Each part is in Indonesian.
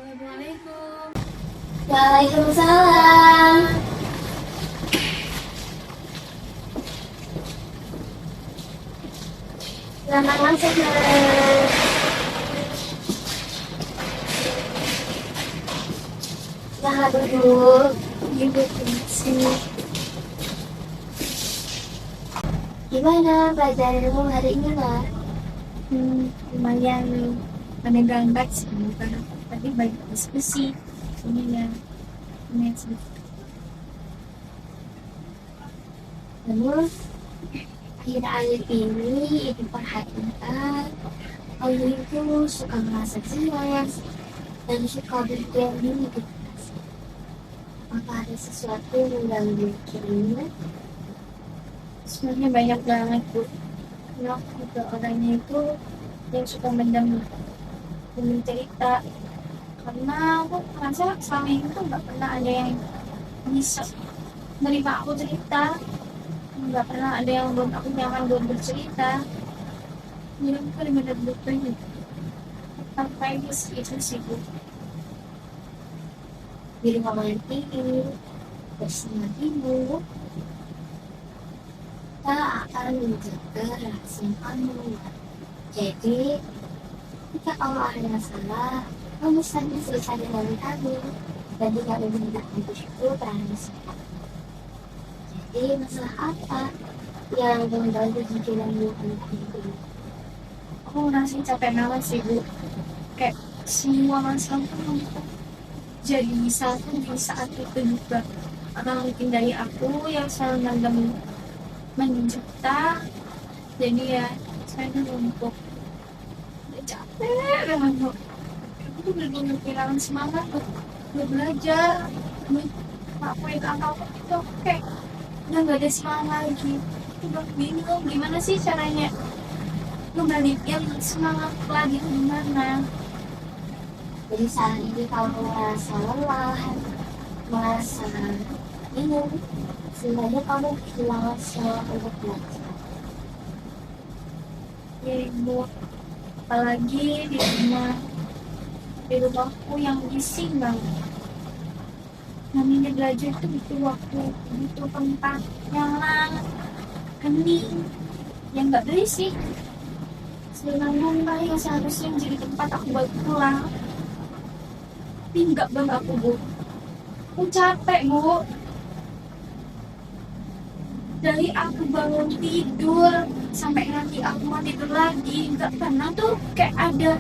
Assalamualaikum. Waalaikumsalam. Selamat masuk, Mas. Selamat duduk. Ibu kasih. Gimana pelajaranmu hari ini, Mas? Lumayan menegangkan sih karena tadi banyak diskusi. Ini ya, lumayan sedikit. Namun, akhir-akhir ini diperhatikan kamu itu suka merasa cemas dan suka berdiri di kelas. Apa ada sesuatu yang mengganggu pikiranmu? Sebenarnya banyak banget Bu. Karena aku juga orangnya itu yang suka mendem cerita. Karena aku merasa selama ini tuh nggak pernah ada yang bisa menerima aku cerita. Nggak pernah ada yang buat aku nyaman buat bercerita. Jadi aku benar-benar butuh ini. Sampai itu sih Bu. Di ruang ini bersama ibu, kita akan menjaga rahasia kamu. Jadi, jika kamu ada masalah, kamu bisa selesai dengan kami dan tidak memindahkan itu rahasia. Jadi, masalah apa yang mengganggu pikiranmu ini? Aku ngerasain capek banget sih Bu. Kayak semua masalah tuh jadi satu di saat itu juga. Karena mungkin dari aku yang selalu mencipta, jadi ya saya numpuk. Udah capek banget Bu. Aku tuh bener-bener kehilangan semangat buat belajar, buat ngapain kakak itu kayak udah gak ada semangat lagi. Aku udah bingung gimana sih caranya ngebalikin semangat lagi gimana. Jadi saat ini kamu merasa lelah, merasa bingung, sebenarnya kamu kehilangan semangat untuk belajar. Ya Ibu, apalagi di rumahku yang bising banget. Namanya belajar itu butuh waktu, butuh tempat yang hening, yang nggak berisik. Sedangkan rumah yang seharusnya menjadi tempat aku buat pulang, tapi nggak banget aku Bu. Aku capek Bu. Dari aku bangun tidur sampai nanti aku mau tidur lagi, nggak pernah tuh kayak ada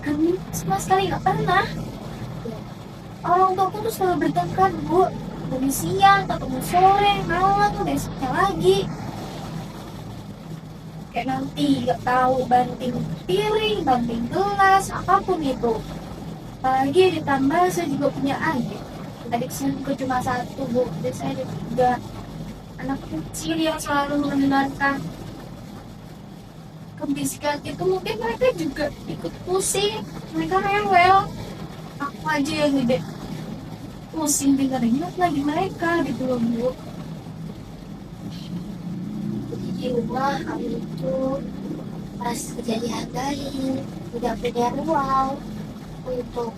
hening sama sekali, nggak pernah. Orang tuaku tuh selalu bertengkar Bu, dari siang, ketemu sore, malam, besoknya lagi. Kayak nanti nggak tahu banting piring, banting gelas, apapun itu. Apalagi ditambah saya juga punya adik. Adik saya juga cuma satu Bu, jadi saya ada 3 anak kecil yang selalu mendengarkan kebisikan itu. Mungkin mereka juga ikut pusing, mereka rewel. Aku aja yang gede pusing dengerinnya lagi mereka gitu loh Bu. Jadi di rumah kamu itu pas kejadian tadi tidak punya ruang untuk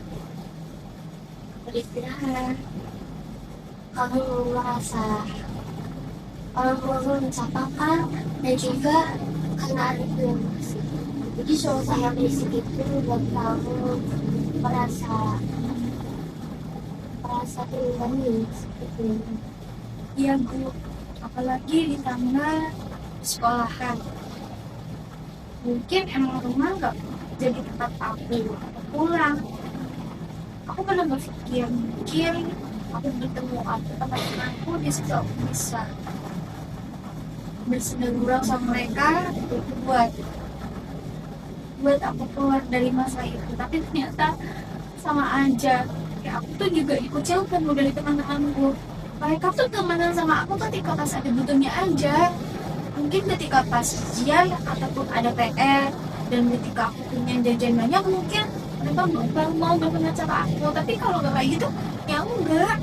beristirahat. Kamu merasa orang tuamu mencapakan dan juga karena ada yang berisik. Jadi suasana berisik itu buat kamu merasa terbebani seperti itu. Iya Bu, apalagi ditambah sekolahan. Mungkin emang rumah nggak jadi tempat aku pulang. Aku pernah berpikir mungkin aku bertemu teman-temanku di situ, aku bisa bersenang-senang sama mereka itu buat aku keluar dari masa itu. Tapi ternyata sama aja, kayak aku tuh juga dikucilkan dari teman-temanku. Mereka tuh temenan sama aku ketika pas ada butuhnya aja. Mungkin ketika pas ujian ataupun ada PR, dan ketika aku punya jajan banyak, mungkin mereka mau berteman sama aku. Tapi kalau gak kayak gitu, ya enggak.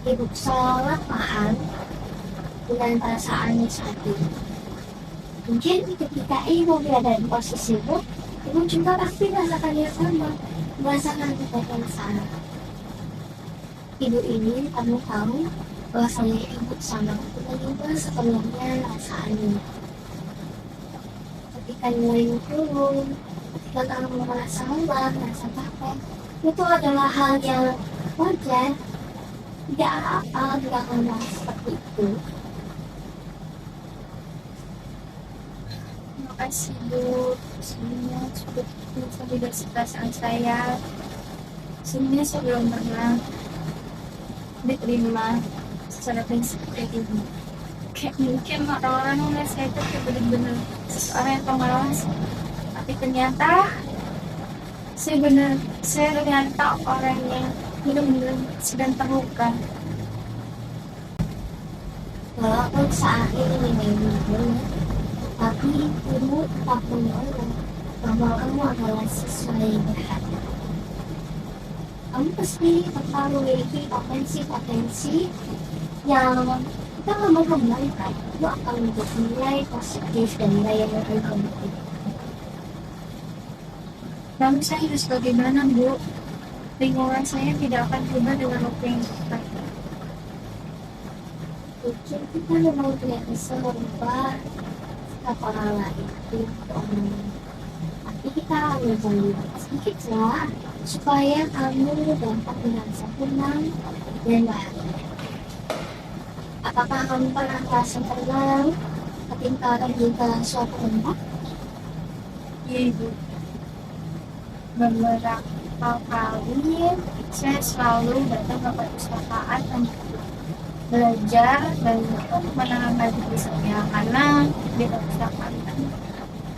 Ibu sangat paham dengan perasaanmu saat ini. Mungkin ketika ibu berada di posisimu, Ibu juga pasti merasakan yang sama, merasakan kita yang salah. Ibu ini kamu tahu bahwa saya ibu sama tiba-tiba sebenarnya rasanya. Ketika nilai turun, ketika kamu merasa lelah, merasa capek, itu adalah hal yang wajar. Tidak apa-apa jika kamu merasa seperti itu. Terima kasih Bu, sebelumnya cukup mensolidasi perasaan saya. Sebelumnya saya belum pernah diterima secara prinsip kayak gini. Kayak mungkin orang-orang ngeliat saya itu kayak bener-bener seseorang yang pemalas, tapi ternyata saya ternyata orang yang benar-benar sedang terluka. Walaupun saat ini memang tapi ibu tak menolak bahwa kamu adalah siswa yang berharga. Kamu pasti akan memiliki potensi-potensi yang kita kamu kembangkan. Itu akan menjadi nilai positif dan nilai yang akan kamu berikan. Lalu saya harus bagaimana Bu? Lingkungan saya tidak akan berubah dengan waktu yang cepat. Mungkin kita memang tidak bisa merubah sikap orang lain itu orang lain. Tapi kita menjadi sedikit lah supaya kamu dapat merasa tenang dan bahagia. Apakah kamu pernah merasa tenang ketika pergi ke suatu tempat? Iya Ibu. Beberapa kali saya selalu datang ke perpustakaan untuk belajar dan menambah diri saya karena di perpustakaan kan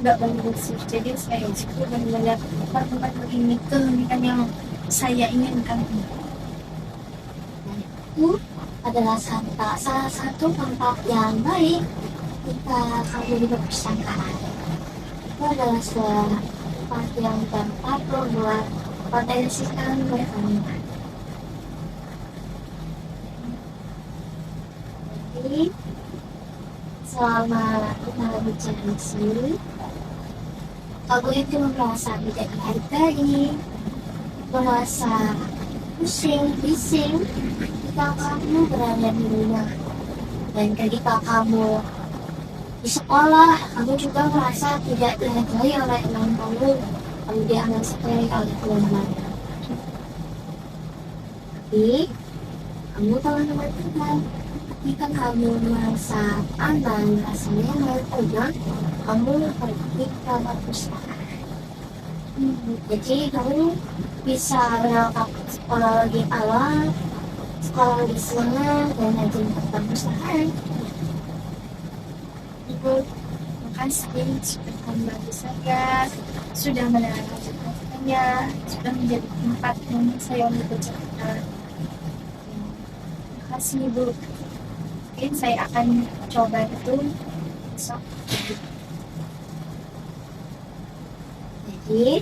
nggak banyak bersih, jadi saya juga benar-benar tempat ini keunikan yang saya inginkan. Itu adalah salah satu tempat yang baik jika kamu di perpustakaan. Itu adalah sebuah tempat yang dapat membuat potensi kamu berkembang. Jadi, selama kita bicara di sini, kamu itu merasa tidak dihargai, merasa pusing, bising ketika kamu berada di rumah. Dan ketika kamu di sekolah, kamu juga merasa tidak dihargai oleh teman kamu dianggap sepele oleh teman-teman. Tapi, kamu teman-teman, ketika kamu merasa aman, merasa nyaman, tenang, kamu pergi ke perpustakaan. Jadi kamu bisa berangkat sekolah lagi awal, sekolah lagi semangat, dan rajin ke perpustakaan. Ibu, makasih sudah membantu saya, sudah menerangkan saya, sudah menjadi tempat yang saya untuk bercerita. Terima kasih Ibu. Mungkin saya akan coba itu besok. Jadi,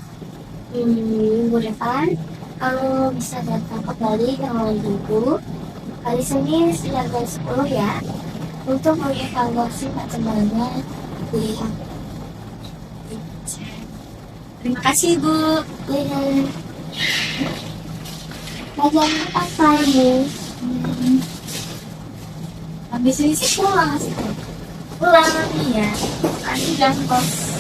minggu depan kamu bisa datang kembali dengan ibu hari Senin sekitar jam 10 ya, untuk mengevaluasi perkembangan kuliah. Terima kasih Ibu. Dan belajar apa ini? Habis ini sih pulang nih ya. Nanti dan kos